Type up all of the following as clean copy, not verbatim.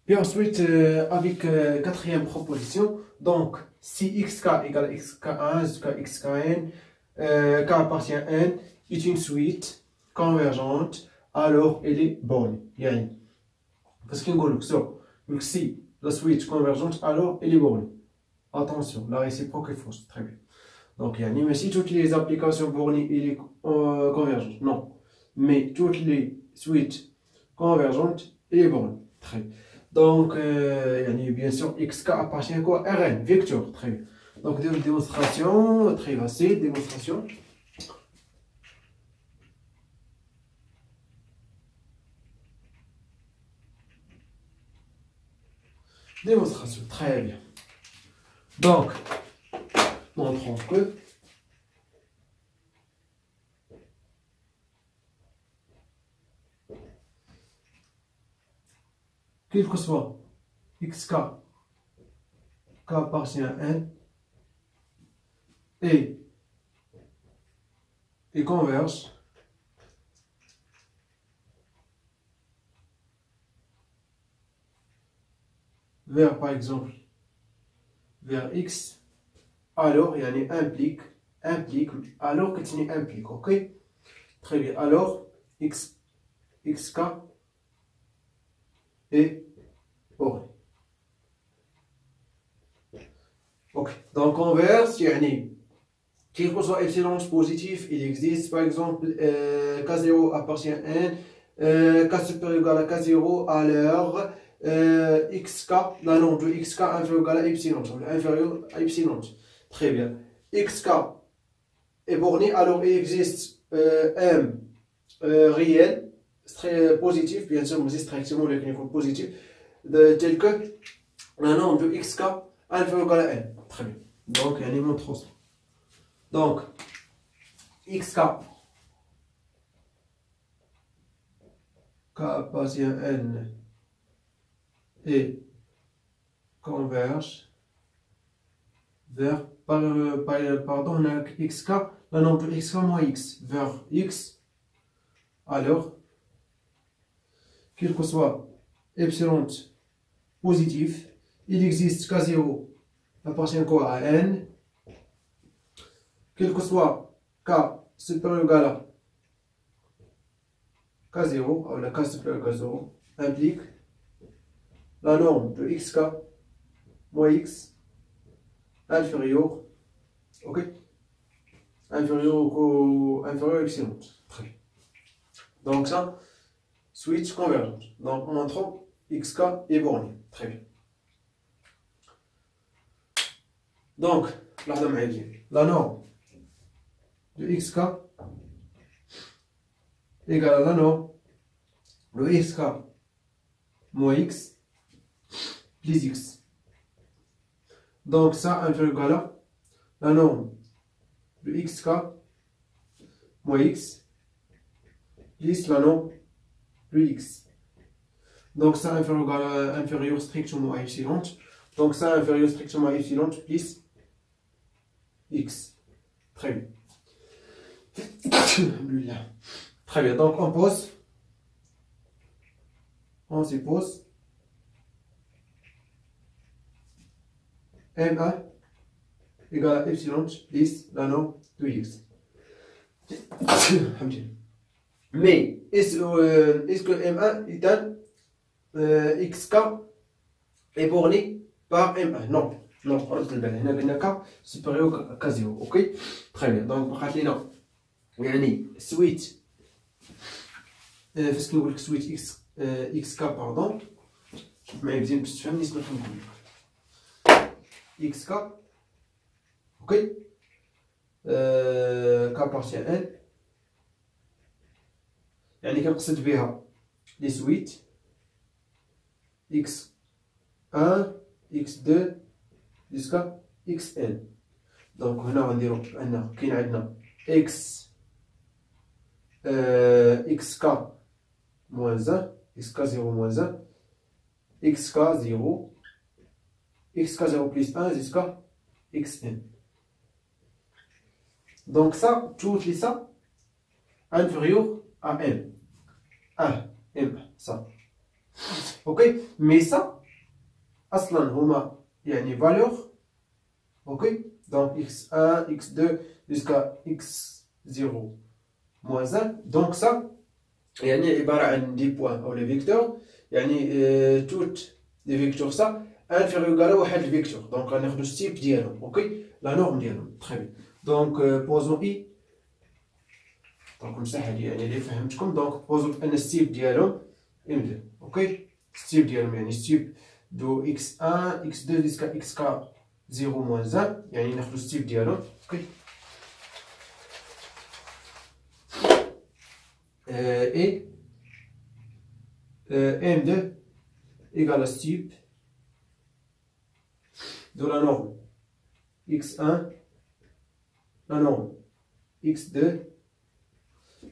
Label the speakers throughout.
Speaker 1: Puis ensuite, avec quatrième proposition, donc si xk égale xk1 jusqu'à xkn, k appartient à n, est une suite convergente, alors elle est bornée. Parce qu'on dit que si la suite convergente, alors elle est bornée. Attention, la réciproque est fausse. Très bien. Donc, mais si toutes les applications bornées et convergentes, non. Mais toutes les suites convergentes et bornées. Très bien. Donc, bien sûr, xk appartient à quoi? Rn, vecteur. Très bien. Donc, démonstration, très facile, démonstration. Démonstration, très bien. Donc, montrons que quel que soit xk, k appartient à n, et converge vers, par exemple, vers x, alors il y en a implique, alors que tu implique, ok? Très bien, alors xk est borné. Ok, donc converse, il y en a quel que soit epsilon positif, il existe par exemple k0 appartient à n, k supérieur égal à k0 à l'heure, xk, la nombre de xk inférieur égal à epsilon, inférieur à epsilon. Très bien. Xk est borné, alors il existe m réel, très positif, bien sûr, mais strictement le niveau positif, tel que la nombre de xk inférieur égal à n. Très bien. Donc, il y a un élément trop. Donc, xk, k appartient à n et converge vers, pardon, xk, la nombre de xk moins x, vers x, alors, quel que soit epsilon positif, il existe k0 appartient quoi à n, quel que soit k supérieur ou égal à k0, ou la k supérieur à 0, implique la norme de xk moins x inférieur, ok, inférieur à epsilon. Très bien. Donc ça, switch convergence. Donc on montre xk est borné. Très bien. Donc, la norme de xk égale à la norme de xk moins x plus x. Donc ça inférieur égal à la norme de xk moins x plus la norme de x. Donc ça inférieur strictement à epsilon. Donc ça inférieur strictement à epsilon plus x. Très bien. Très bien. Donc on pose. On suppose M1 égale à epsilon plus la norme de x. Mais est-ce que M1 est un xk est borné par M1? Non. Non, on a k supérieur à k0. Ok? Très bien. Donc, on va يعني suite فاش كنقول لك suite xk pardon معايا مزيان باش تفهمني شنو كنقول لك xk اوكي k appartient à n يعني كنقصد بها لي سويت x1 x2 jusqu'à xn. دونك هنا غنديرو ان كاين عندنا x xk moins 1 xk0 moins 1 xk0 xk0 plus 1 jusqu'à xn. Donc ça, toutes les ça inférieur à n. 1 m, ça. اوكي مي سا اصلا هما يعني فالور اوكي دونك x1 x2 jusqu'à x0 moins 1 دونك سا يعني عباره عن دي بوان او لي فيكتور يعني توت لي فيكتور سا انفيريور على واحد الفيكتور دونك غناخدو التيب ديالهم اوكي لا نورم ديالهم تري بيان دونك بوزو اي دونك نمسح هادي يعني اللي فهمتكم دونك بوزو ان التيب ديالهم ام2 اوكي التيب ديالهم يعني التيب دو x1 x2 jusqu'à xk0 moins 1 يعني ناخدو التيب ديالهم اوكي et m2 égale à ce type de la norme x1, la norme x2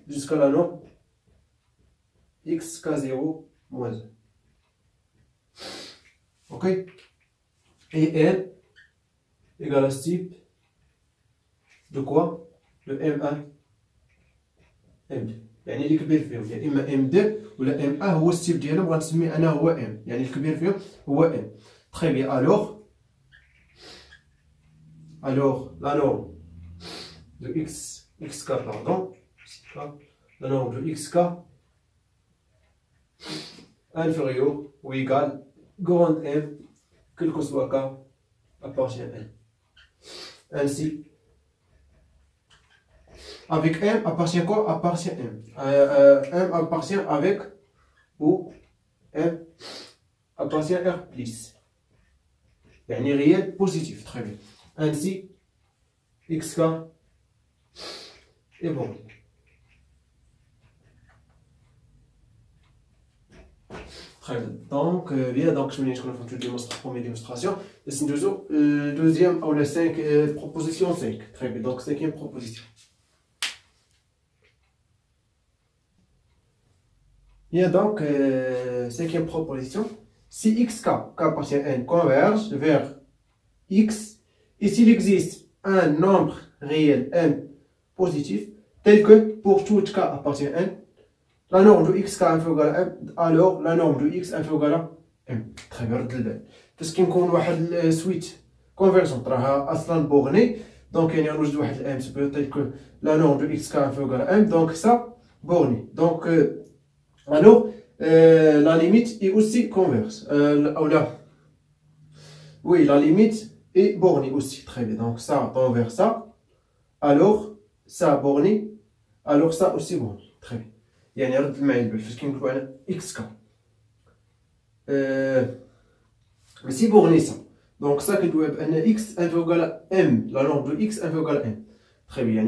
Speaker 1: jusqu'à la norme xk0 moins 1. Ok? Et n égale à ce type de quoi? De m1, m2. يعني اللي كبير فيهم يا اما ام2 ولا ام1 هو الستيب ديالهم غنسميه انا هو ام يعني الكبير فيهم هو ام تري بيان alors la norme de xk pardon la norme de xk inférieur ou égal grande m quel que soit k appartient à n ainsi avec M appartient quoi? Appartient M. M appartient avec ou M appartient R plus. يعني réel positif. Très bien. Ainsi, XK est bon. Très bien. Donc, bien, donc je vais vous faire la première démonstration. C'est une deuxième ou la proposition 5. Très bien. Donc, cinquième proposition. Bien, donc, cinquième proposition. Si xk, k appartient à n, converge vers x, et s'il existe un nombre réel m positif, tel que pour tout k appartient à n, la norme de xk inférieure à m, alors la norme de x inférieure à m. Très bien, رد البال. parce qu'il يكون واحد السويت convergente راها أصلا بورني، donc يعني غنوجد واحد الام supérieur tel que la norme de xk inférieure à m, donc ça borné. Donc alors, la limite est aussi converse. Oui, la limite est bornée aussi. Très bien. Donc, ça tend vers ça. Alors, ça borné. Alors, ça aussi borné. Très bien. Il y a un autre mail. Parce qu'il nous a xk. Mais si borné ça. Donc, ça qui doit être x inférieur à m. La norme de x inférieur à m. Très bien.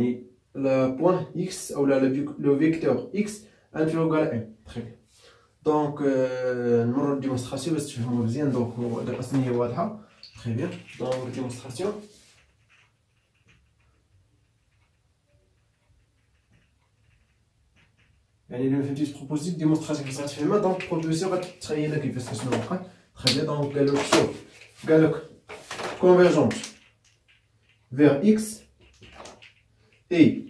Speaker 1: Le point x ou le vecteur x inférieur à m. Très bien. Donc, نمر démonstration باش تفهموا مزيان. Donc, الرسمية واضحة. Très bien. Donc, démonstration. يعني إلا مفهمتيش بروبوزيت démonstration كيفاش غتفهمها دونك البروبوزيسيون غتخيل لك كيفاش شنو وقع. Très bien. Donc, قالك شوف قالك convergente vers x et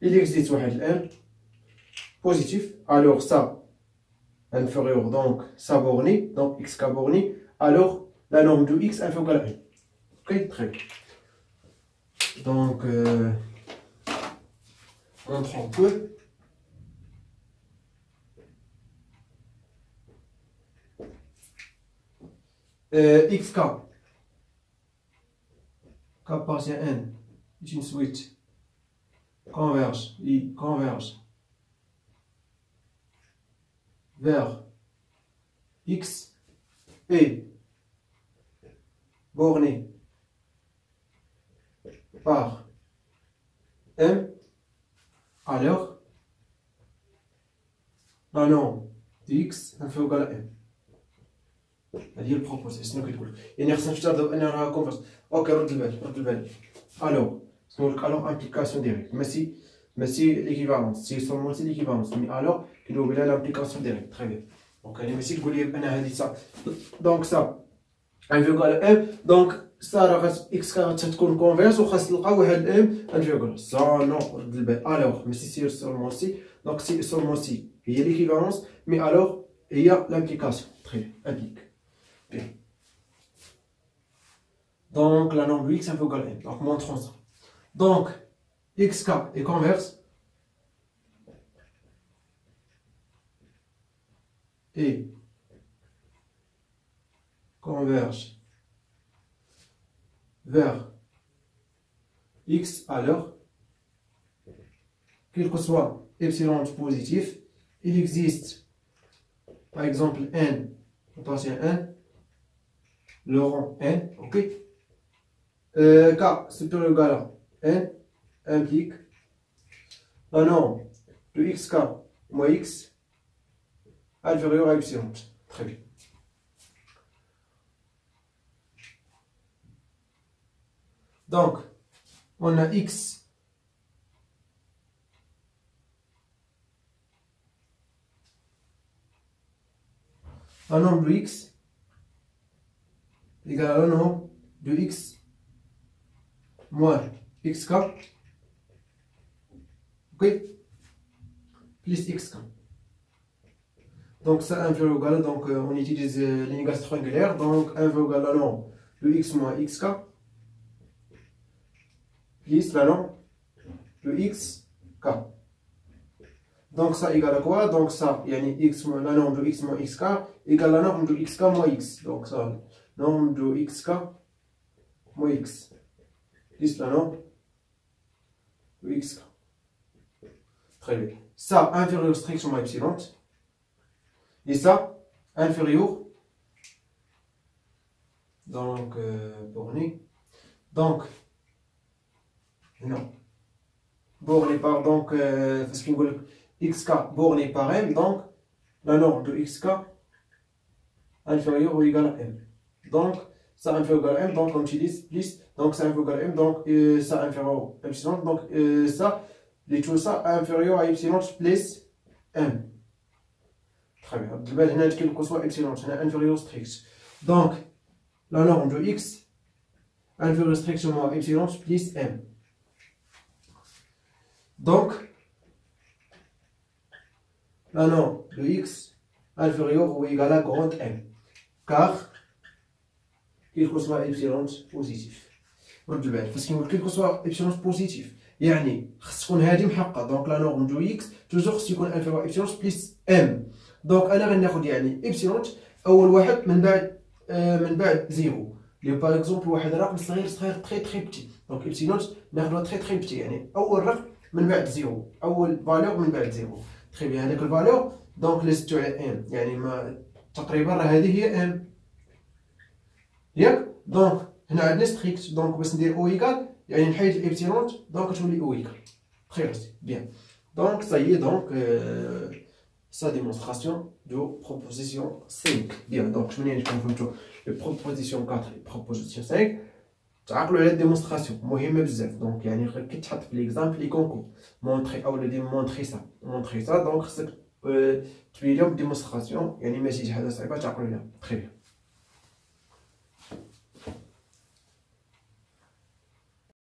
Speaker 1: il existe واحد الان positif. Alors ça inférieur, donc ça borné, donc xk borné, alors la norme de x inférieure à n. Ok, très bien. Donc, montrons un peu. Xk, k appartient à n, est une suite converge vers x et borné par m, alors la norme de x inférieure à m. هذه البروبوزي شنو كتقول؟ يعني خصنا نفترضوا ان راها كونفرس. اوكي رد البال. الو شنو لك الو امبليكاسيون ديريكت ماشي ليكيفالونس سي سولمون سي ليكيفالونس مي الو كيدوي بلا لامبليكاسيون ديريكت. تري بيان. دونك يعني ماشي تقول لي بان هذه سا دونك سا انفيغال ام دونك سا راه اكس غتكون كونفيرس وخاص تلقى واحد الام انفيغال سا نو رد البال. الوغ ماشي سي سولمون سي دونك سي سولمون سي هي ليكيفالونس مي الوغ هي l'implication. Très bien, implique. Bien. Donc la norme de x inférieur ou égal à n. Donc montrons ça. Donc xk est converse. Et converge vers x à l'heure, quel que soit epsilon positif, il existe par exemple n, potentiel n, le rang n, ok, k supérieur ou égal à n implique la norme de xk moins x inférieur à epsilon. Très bien. Donc, on a x un nombre de x égal à un nombre de x moins xk, ok, plus xk. Donc ça inférieur ou égal, donc on utilise l'inégalité triangulaire, donc inférieur ou égal à la norme de x moins xk plus la norme de xk. Donc ça égale à quoi? Donc ça, x moins la norme de x moins xk égale la norme de xk moins x. Donc ça, norme de xk moins x plus la norme de xk. Très bien. Ça inférieur strictement à epsilon. Et ça inférieur. Donc borné. Donc non. Borné par donc parce qu'il veut xk borné par m, donc la norme de xk inférieur ou égal à m. Donc ça inférieur ou égal à m, donc on utilise plus, donc ça inférieur ou égal à m, donc ça inférieur à epsilon, donc ça, les tout ça inférieur à epsilon plus m. Très bien. D'abord, quel que soit epsilon, c'est inférieur strict. Donc la norme de x inférieur strictement à epsilon plus m. Donc, la norme de x inférieur ou égal à grande M, car quel que soit epsilon positif. رد البال parce qu'il quel que soit epsilon positif يعني خص تكون هذه محققة. donc la norme de x toujours خص يكون inférieur à epsilon plus m. donc أنا غناخد يعني epsilon أول واحد من بعد زيرو. اللي باغ اكزومبل واحد رقم صغير تري بتي. donc epsilon ناخدو تري بتي يعني أول رقم من بعد زيرو، اول فالور من بعد زيرو. تري بيان هذاك الفالور دونك لازم على ام، يعني ما تقريبا راه هذه هي ام ياك. دونك هنا عندنا ستريكت، دونك باش ندير او ايكال يعني نحيد الابتيلون دونك تولي او ايكال. تري بيان. دونك ça y est donc sa démonstration de proposition 5. Bien, donc منين نكون فهمتوا proposition 4 et proposition 5 تعقلوا على الديمونستراسيون مهمه بزاف. دونك يعني كي تحط في ليكزامبل لي كونكور مونطري او دي مونطري سا دونك خصك تبين لهم ديمونستراسيون، يعني ماشي شي حاجه صعيبه تعقلوا عليها. تري بيان.